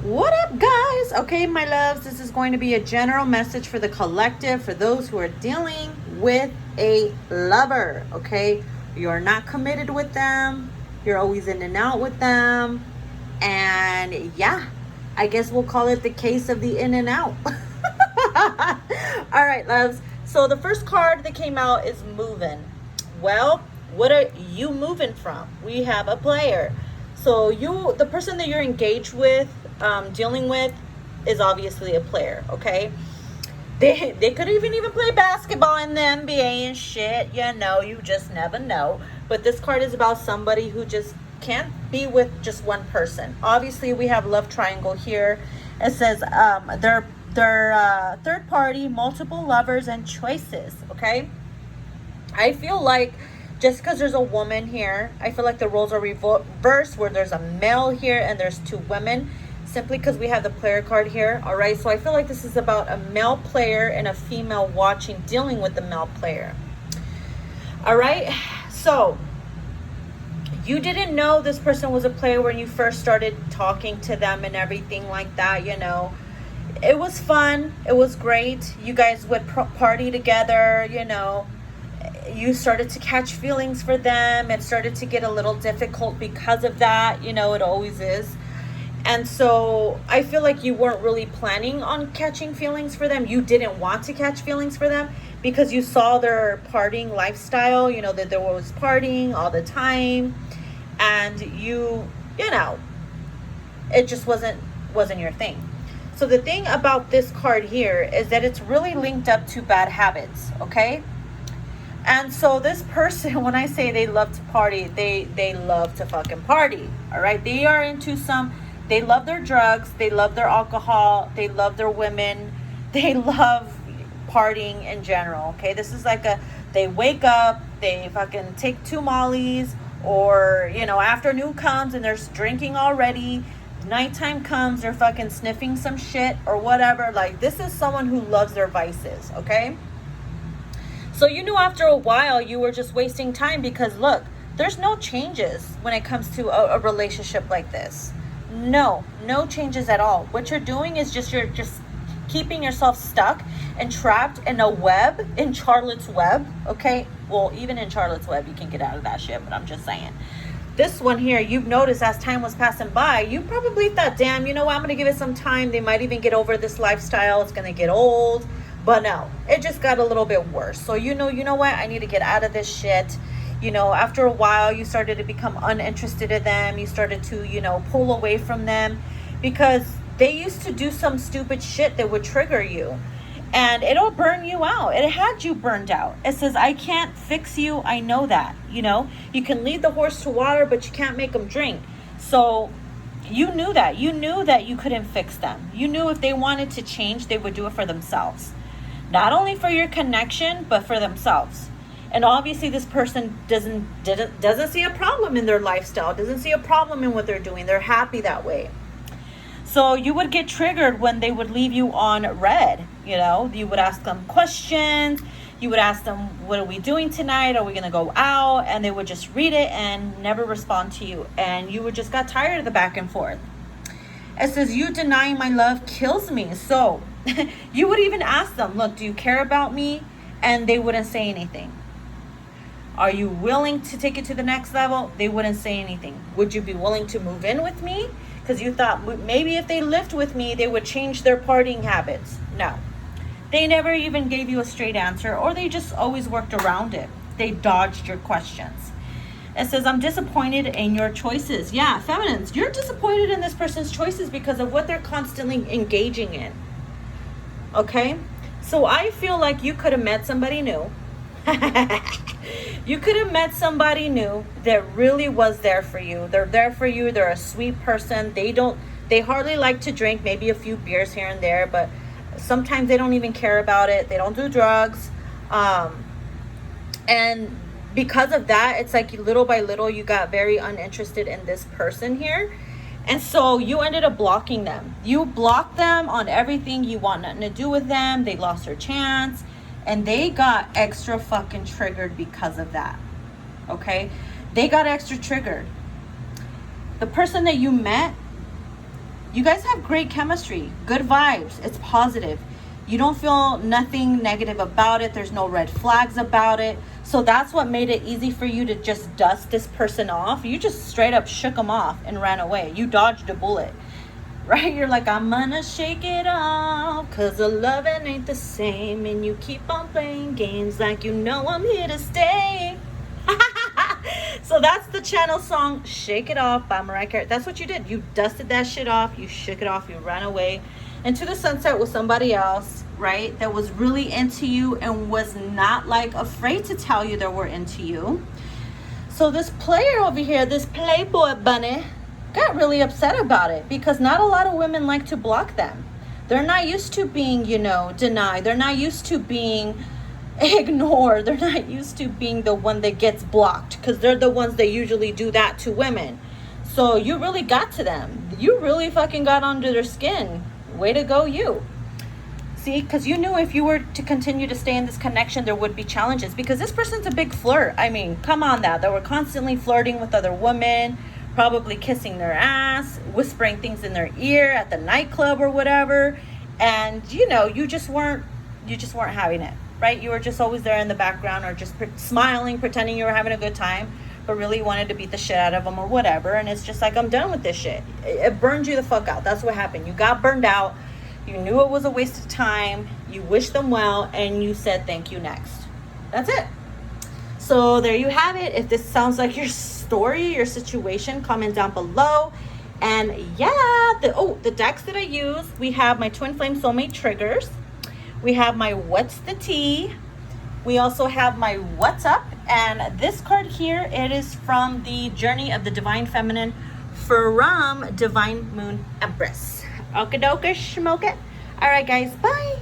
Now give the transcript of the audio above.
What up, guys? Okay, my loves, this is going to be a general message for the collective, for those who are dealing with a lover. Okay, you're not committed with them, you're always in and out with them, and yeah, I guess we'll call it the case of the in and out. All right, loves, so the first card that came out is moving. Well, what are you moving from? We have a player. So the person that you're engaged with, dealing with, is obviously a player. Okay, they could even play basketball in the NBA and shit. You just never know. But this card is about somebody who just can't be with just one person. Obviously, we have love triangle here. It says they're third party, multiple lovers and choices. Okay, I feel like just because there's a woman here, I feel like the roles are reversed, where there's a male here and there's two women, simply because we have the player card here. All right, so I feel like this is about a male player and a female watching, dealing with the male player. All right, so you didn't know this person was a player when you first started talking to them and everything like that. It was fun, it was great, you guys would party together. You started to catch feelings for them. It started to get a little difficult because of that. It always is. And so I feel like you weren't really planning on catching feelings for them. You didn't want to catch feelings for them because you saw their partying lifestyle, that there was partying all the time. And it just wasn't your thing. So the thing about this card here is that it's really linked up to bad habits, okay? And so this person, when I say they love to party, they love to fucking party. All right. They are into they love their drugs. They love their alcohol. They love their women. They love partying in general. Okay. This is like they wake up, they fucking take 2 mollies, or, afternoon comes and they're drinking already. Nighttime comes, they're fucking sniffing some shit or whatever. Like, this is someone who loves their vices. Okay. So you knew after a while you were just wasting time, because look, there's no changes when it comes to a relationship like this. No changes at all. What you're doing is you're just keeping yourself stuck and trapped in a web, in Charlotte's Web. Okay, well, even in Charlotte's Web you can get out of that shit, but I'm just saying. This one here, you've noticed as time was passing by, you probably thought, damn, I'm gonna give it some time. They might even get over this lifestyle. It's gonna get old. But no, it just got a little bit worse. So you know what? I need to get out of this shit. After a while, you started to become uninterested in them. You started to, pull away from them, because they used to do some stupid shit that would trigger you. And it'll burn you out. It had you burned out. It says, I can't fix you. I know that. You can lead the horse to water, but you can't make them drink. So you knew that. You knew that you couldn't fix them. You knew if they wanted to change, they would do it for themselves. Not only for your connection, but for themselves. And obviously this person doesn't see a problem in their lifestyle, doesn't see a problem in what they're doing. They're happy that way. So you would get triggered when they would leave you on red. You would ask them questions. You would ask them, what are we doing tonight? Are we going to go out? And they would just read it and never respond to you. And you would just got tired of the back and forth. It says, you denying my love kills me. So you would even ask them, look, do you care about me? And they wouldn't say anything. Are you willing to take it to the next level? They wouldn't say anything. Would you be willing to move in with me? Because you thought maybe if they lived with me, they would change their partying habits. No. They never even gave you a straight answer, or they just always worked around it. They dodged your questions. It says, I'm disappointed in your choices. Yeah, feminines, you're disappointed in this person's choices because of what they're constantly engaging in. Okay? So I feel like you could have met somebody new. You could have met somebody new that really was there for you. They're there for you. They're a sweet person. They hardly like to drink, maybe a few beers here and there, but sometimes they don't even care about it. They don't do drugs. And because of that, it's like little by little, you got very uninterested in this person here. And so you ended up blocking them. You blocked them on everything. You want nothing to do with them. They lost their chance. And they got extra fucking triggered because of that. Okay? They got extra triggered. The person that you met You guys have great chemistry, good vibes. It's positive. You don't feel nothing negative about it. There's no red flags about it. So that's what made it easy for you to just dust this person off. You just straight up shook them off and ran away. You dodged a bullet, right? You're like, I'm gonna shake it off, cause the loving ain't the same. And you keep on playing games like you know I'm here to stay. So that's the channel song, Shake It Off by Mariah Carey. That's what you did. You dusted that shit off. You shook it off. You ran away into the sunset with somebody else, right? That was really into you and was not like afraid to tell you they were into you. So this player over here, this Playboy bunny, got really upset about it because not a lot of women like to block them. They're not used to being, you know, denied. They're not used to being ignored. They're not used to being the one that gets blocked, because they're the ones that usually do that to women. So you really got to them. You really fucking got under their skin. Way to go, you. See, because you knew if you were to continue to stay in this connection, there would be challenges, because this person's a big flirt. I mean, come on now. They were constantly flirting with other women, probably kissing their ass, whispering things in their ear at the nightclub or whatever. And, you know, you just weren't having it. Right? You were just always there in the background, or just smiling, pretending you were having a good time, but really wanted to beat the shit out of them or whatever. And it's just like, I'm done with this shit. It burned you the fuck out. That's what happened. You got burned out. You knew it was a waste of time. You wished them well, and you said thank you next. That's it. So there you have it. If this sounds like your story, your situation, comment down below. And yeah, the decks that I use, we have my Twin Flame Soulmate triggers. We have my What's the Tea. We also have my What's Up. And this card here, it is from the Journey of the Divine Feminine from Divine Moon Empress. Okie dokie, smoke it. All right, guys, bye.